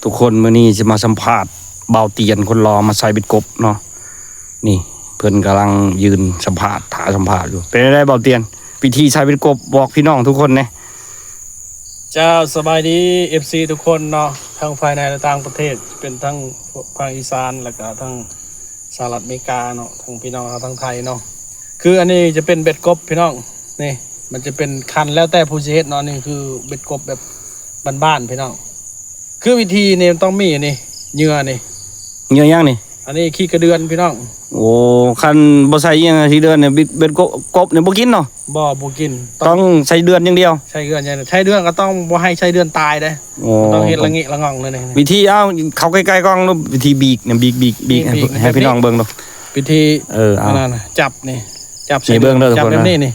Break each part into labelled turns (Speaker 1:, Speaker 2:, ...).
Speaker 1: ทุกคนมื้อนี้จะมาสัมภาษณ์เบาเตียนคนรอมาใส่บิดกบเนาะนี่เพิ่นกำลังยืนสัมภาษณ์ถาสัมภาษณ์อยู่เป็นได้เบาเตียนวิธีใช้บิดกบบอกพี่น้องทุกคนนะ
Speaker 2: เจ้าสบายดี FC ทุกคนเนาะทั้งภายในและต่างประเทศเป็นทั้งภาคอีสานแล้วก็ทั้งสหรัฐอเมริกาเนาะทั้งพี่น้องทั้งไทยเนาะคืออันนี้จะเป็นเบ็ดกบพี่น้องนี่มันจะเป็นคันแล้วแต่ผู้สิเฮ็ดเนาะนี่คือเบ็ดกบแบบบ้านๆพี่น้องคือวิธีนี่ต้องมีนี่เหยื่อนี่
Speaker 1: เหยื่อย่างนี่
Speaker 2: อันนี้ขี้กระเดือนพี่น้อง
Speaker 1: โอ้คันบ่ใส่อีหยังที่เดือนเนี่ยเบ็ดกบเนี่ยบ่กินเนาะ
Speaker 2: บ่กิน
Speaker 1: ต้องใส่เดือนอย่างเดียว
Speaker 2: ใช้เดือนอย่างใช้เดือนก็ต้องบ่ให้ใช้เดือนตายเด้ต้องเฮ็ดละงิละงองเลยนี่
Speaker 1: วิธีเอาเข้าใกล้ๆกล้องวิธีบีกเนี่ยบีกให้พี่น้องเบิ่งดู
Speaker 2: วิธี
Speaker 1: เอา
Speaker 2: นั่นน่ะจับนี่จับ
Speaker 1: ใส่เบิ่งเด้อทุกคน
Speaker 2: แบบนี้นี่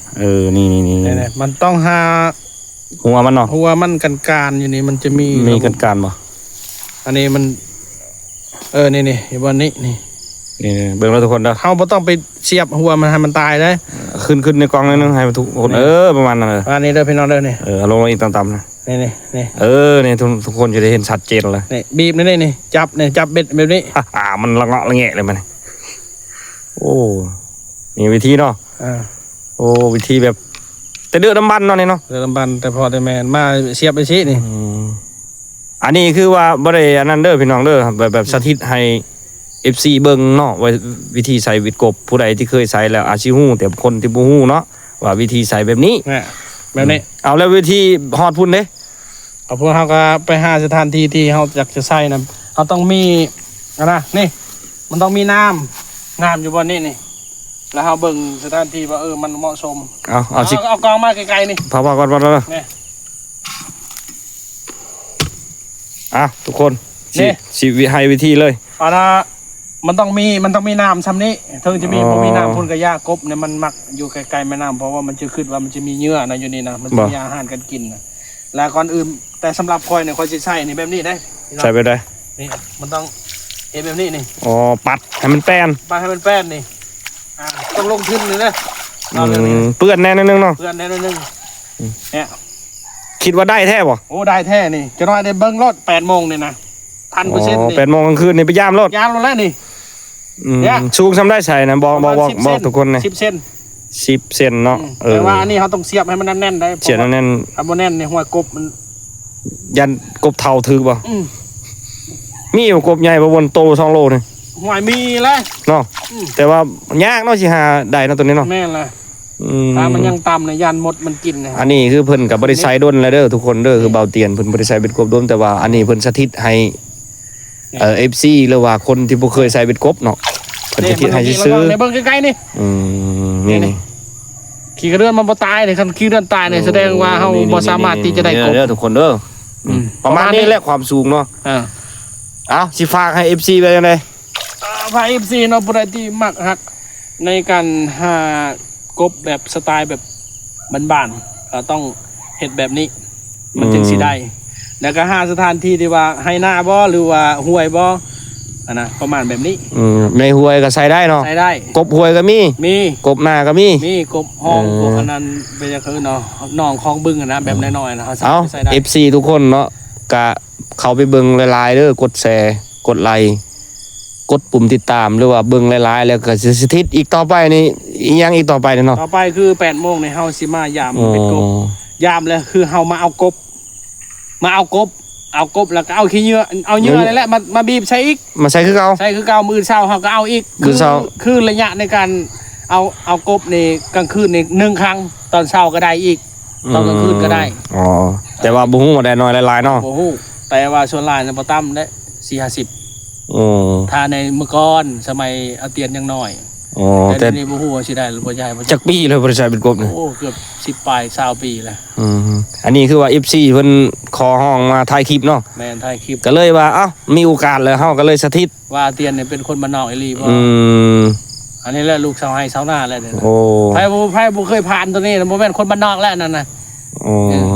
Speaker 1: นี่
Speaker 2: มันต้องหา
Speaker 1: หัวมันเนาะ
Speaker 2: หัวมันกันอยู่นี่มันจะมี
Speaker 1: กันบ่
Speaker 2: อันนี้มันนี่เห็นบ่นี่
Speaker 1: เบิ่งแล้วทุกคนเด้อ
Speaker 2: เฮาบ่ต้องไปเสียบหัวมันให้มันตายได้
Speaker 1: ขึ้นในกล่องนิดนึงให้ทุกคนประมาณนั้น
Speaker 2: อันนี้เด้อพี่น้องเด้อนี่
Speaker 1: เอาลงอีกต่ำๆนะ
Speaker 2: นี่
Speaker 1: นี่ทุกคนจะได้เห็นชัดเจนเลย
Speaker 2: นี่บีบนี่จับเบ็ดแบบนี้
Speaker 1: มันละเงาะละแงะเลยมันโอ้นี่วิธีเนาะโอ้วิธีแบบแต่เดือดน้ำบันเนาะนี่เนาะ
Speaker 2: เดือดน้ำบันแต่พอได้แม่นมาเสียบไปซี่นี่
Speaker 1: อันนี้คือว่าบ่ได้อันนั้นเด้อพี่น้องเด้อแบบสาธิตให้ FC เบิ่งเนาะว่าวิธีใส่วิดกบผู้ใดที่เคยใส่แล้วอาจสิฮู้แต่คนที่บ่ฮู้เนาะว่าวิธีใส่แบบนี้
Speaker 2: แบบนี้
Speaker 1: เอาแล้ววิธีฮอดพุ่นเด้
Speaker 2: เอาพวกเฮาก็ไปหาสถานที่ที่เฮาอยากจะใส่นำเฮาต้องมีนี่มันต้องมีน้ำอยู่บนนี่แล้วเฮาเบิ่งสถานที่ว่ามันเหมาะสมเอากองมาไกลๆนี่
Speaker 1: พาก่อนนี่ทุกคนสิให้วิธีเลย
Speaker 2: มันต้องมีน้ำซ้ำนี้ถึงจะมีบ่มีน้ำพุ่นกระยากบเนี่ยมันมักอยู่ไกลๆแม่น้ำเพราะว่ามันจะคิดว่ามันจะมีเยื่อนะอยู่นี่นะมันจะมีอาหารกันกินนะแล้วก่อนอื่นแต่สำหรับคอยเนี่ยคอยจะใส่นี่แบบนี้ได้
Speaker 1: ใส่ไปได้
Speaker 2: นี่มันต้องแบบนี้นี่
Speaker 1: ปัดให้มันแป้น
Speaker 2: นี่ต้องลงทุนเลยนะ
Speaker 1: เปื้อนแน่นิดนึงเนาะ
Speaker 2: เนี่ย
Speaker 1: คิดว่าได้แท้บ่
Speaker 2: ได้แท้นี่จะน้อยได้เบิ้งรถ8:00นี่นะ1,000%นี่
Speaker 1: 8:00 กลางคืนนี่ไปย่ามรถ
Speaker 2: แล้วนี่
Speaker 1: สูงซ้ำได้ใส่นะบอกทุกคนเลย10 เซนเนาะ
Speaker 2: แต่ว่าอันนี้เขาต้องเสียบให้มันแน่นได้
Speaker 1: เสียบแน่น
Speaker 2: ถ้าบ่แน่นนี่หัวกบมัน
Speaker 1: ยันกบเท่าถือบ่มีอยู่กบใหญ่ประมาณโต2 โลนี่
Speaker 2: หัวมีเลย
Speaker 1: เนาะแต่ว่ายากเนาะสิหาได้เนาะตัวนี้เนาะ
Speaker 2: แม่นเลยถ้ามันยังต่ำเนี่ยยันหมดมันกินนะ
Speaker 1: อันนี้คือเพิ่นกับบริษัทด้นแล้วเด้อทุกคนเด้อคือเบาเตียนเพิ่นบริษัทเป็นกบด้นแต่ว่าอันนี้เพิ่นสาธิตให้FC หรือว่าคนที่บ่เคยใส่เป็นกบเนาะเพิ่นสาธิตให้ซื้อ
Speaker 2: ในเบิ่งใกล้ๆนี่
Speaker 1: นี่
Speaker 2: ขี้กระเดือนมันบ่ตายเลยคันขี้เดือนตายเนี่ยแสดงว่าเฮาบ่สามารถที่จะได้กบ
Speaker 1: เด้อทุกคนเด้อประมาณนี้แหละความสูงเนาะสิฝากให้ FC ไว้จังได๋
Speaker 2: ฝาก FC เนาะผู้ใดที่มักฮักในการหากบแบบสไตล์แบบบ้านๆต้องเฮ็ดแบบนี้มันจึงสิได้แล้วก็หาสถานที่ที่ว่าให้หน้าบ่หรือว่าห้วยบ่ประมาณแบบนี้
Speaker 1: ในห้วยก็ใส่ได้เนาะ
Speaker 2: ใส่ได้
Speaker 1: กบห้วยก็มีกบหน้าก็มี
Speaker 2: กบห้องพวกอันนั้นเป็นจังคือเนาะน้องคลองบึงนะแบบน้อยๆนะเฮา
Speaker 1: ใส่ได้ FC ทุกคนเนาะก็เข้าไปเบิ่งหลายๆเด้อกดแชร์กดไลค์กดปุ่มติดตามหรือว่าเบิ่งหลายๆแล้วก็สิสถิตอีกต่อไปนี่อีหยังอีกต่อไปเนาะ
Speaker 2: ต่อไปคือ8:00นเฮาสิมายามเป็นกบยามเลยคือเฮามาเอากบแล้วก็เอาขี้เหยื่อเอาเหยื่อนี่แหละมาบีบใส่อีก
Speaker 1: มาใส่คือเก่า
Speaker 2: มื้อเช้าเฮาก็เอาอีกคือระยะในการเอากบนี่กลางคืนนี่1ครั้งตอนเช้าก็ได้อีกตอนกลางคืนก็ได้
Speaker 1: แต่ว่าบ่ฮู้ว่าได้น้อยหลายๆเนาะ
Speaker 2: บ่ฮู้แต่ว่าส่วนหลายน่ะบ่ต่ำได้4-50ถ้าในเมื่อก่อนสมัยเอาเตียนยังน้อยแต่นี่บ่ฮู้ว่าสิได้หรือบ่ใหญ่
Speaker 1: จักปีเลยบริษัทเป็นกบนี่
Speaker 2: เกือบ10 ปลาย20 ปีแล้ว
Speaker 1: อันนี้คือว่า FC เพิ่นขอห้องมาถ่ายคลิปเนาะ
Speaker 2: แม่นถ่ายคลิป
Speaker 1: ก็เลยว่ามีโอกาสแล้วเฮาก็เลยสาธิต
Speaker 2: ว่าเตียนเนี่ยเป็นคนบ้านนอกอีหลีบ่อันนี้แหละลูกชาวไร่ชาวนาแล้วเนี่ยไผบ่เคยผ่านตัวนี้บ่แม่นคนบ้านนอกแล้วนั่นน่ะ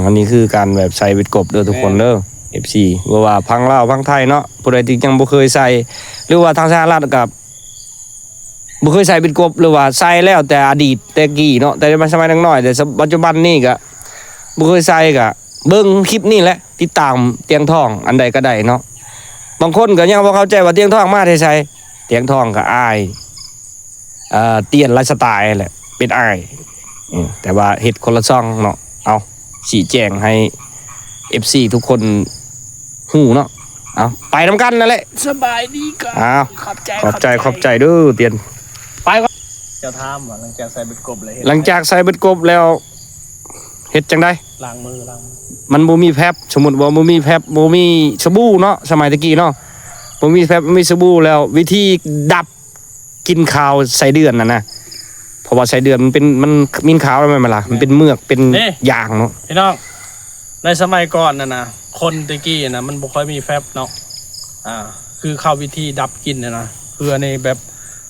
Speaker 1: อันนี้คือการแบบใส่เบ็ดกบเด้อทุกคนเด้อFC ว่าพังลาวพังไทยเนาะผู้ใดที่ยังบ่เคยใส่หรือว่าทางสหรัฐกับบ่เคยใส่เป็นกบหรือว่าใส่แล้วแต่อดีตแต่กี้เนาะแต่สมัยน้อยแต่ปัจจุบันนี่ก็บ่เคยใส่ก็เบิ่งคลิปนี่แหละติดตามเตียงทองอันใดก็ได้เนาะ บางคนก็ยังบ่เข้าใจว่าเตียงทองมาได้ไสเตียงทองก็อายเตียนไลฟ์สไตล์แหละเป็นอายแต่ว่าเฮ็ดคนละซ่องเนาะเอาชี้แจงให้ FC ทุกคนฮู้เนาะเอาไปนำกันนั่นแหละ
Speaker 2: สบายดีก็
Speaker 1: อ้าว
Speaker 2: ขอบใจ
Speaker 1: ขอบใจเด้อเตียน
Speaker 2: ไปก่อนเจ้าทามว่าหลังจากใส่เบ็ดกบเลย
Speaker 1: หลังจากใส่เบ็ดกบแล้วเฮ็ดจังได๋
Speaker 2: ล้างมือ
Speaker 1: มันบ่มีแพบสมมุติว่าบ่มีแพบบ่มีสบู่เนาะสมัยตะกี้เนาะบ่มีแพบบ่มีสบู่แล้ว วิธีดับกินข้าวใส่เดือนน่ะนะเพราะว่าใส่เดือนมันมีขาวแล้วแม่นบ่ล่ะมันเป็นเมือกเป็นยางเนาะ พี่น้อง
Speaker 2: ในสมัยก่อนนะคนตะกี้นะมันบ่ค่อยมีแฟบเนาะคือเข้าวิธีดับกลิ่นนะเพื่อในแบบ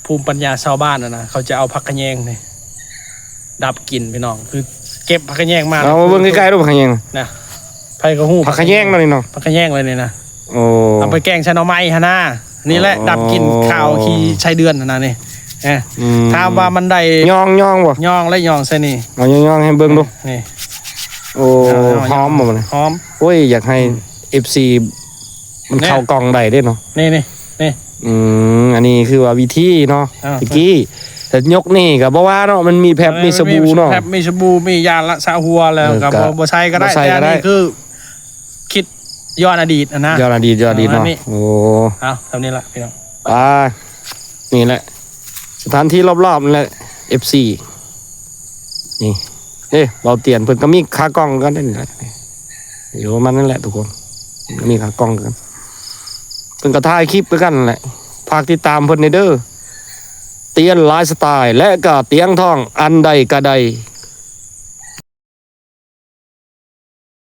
Speaker 2: ภูมิปัญญาชาวบ้านนะเขาจะเอาผักกระแยงนี่ดับกลิ่นพี่น้องคือเก็บผักกระแยงมา
Speaker 1: เอาเบิ่งใกล้ๆดูผักขะแยง
Speaker 2: นะไผก็ฮู้
Speaker 1: ผักขะแยงนั่นนี่เนาะ
Speaker 2: ผักกระแยงเลยนี่นะ
Speaker 1: โอ้
Speaker 2: เอาไปแกงใส่หน่อไม้หั่นน่ะนี่แหละดับกลิ่นข้าวขี้ใช้เดือนนะนี่ถามว่ามันได้
Speaker 1: ย่องบ่
Speaker 2: ย่องและย่องใส่นี่
Speaker 1: เอาย่องให้เบิ่งดู
Speaker 2: นี่
Speaker 1: โอ้หอมบ่มัน
Speaker 2: หอม
Speaker 1: โอ้ยอยากให้ FC มันเข้ากล่องได้เด้เนาะ
Speaker 2: นี่
Speaker 1: อันนี้คือว่าวิธีเนาะ
Speaker 2: อ้าว
Speaker 1: ตะกี้แต่ยกนี่ก็บ่ว่าเนาะมันมีแพบมีสบู่เนาะ
Speaker 2: แพบมีสบู่มียาละสะหัวแล้วก็
Speaker 1: ก็
Speaker 2: บ่ใช้ก็ได้
Speaker 1: บ่ใช้
Speaker 2: แต่
Speaker 1: ก็
Speaker 2: อัน
Speaker 1: ได้
Speaker 2: นี้คือคิดย้อนอดีตนะ
Speaker 1: ยอดดีเนาะ
Speaker 2: อันนี้
Speaker 1: โอ้
Speaker 2: เอาทำนี้ละพี่น้อง
Speaker 1: นี่แหละ สถานที่รอบๆนั่นแหละ FC นี่เราเตียนเพิ่นก็มีขากล้องกันนั่นแหละอยู่ประมาณนั่นแหละทุกคนมีขากล้องกันเพิ่นก็ถ่ายคลิปด้วยกันนั่นแหละฝากติดตามเพิ่นในเด้อเตียนไลฟ์สไตล์และก็เตียงทองอันใดก็ใด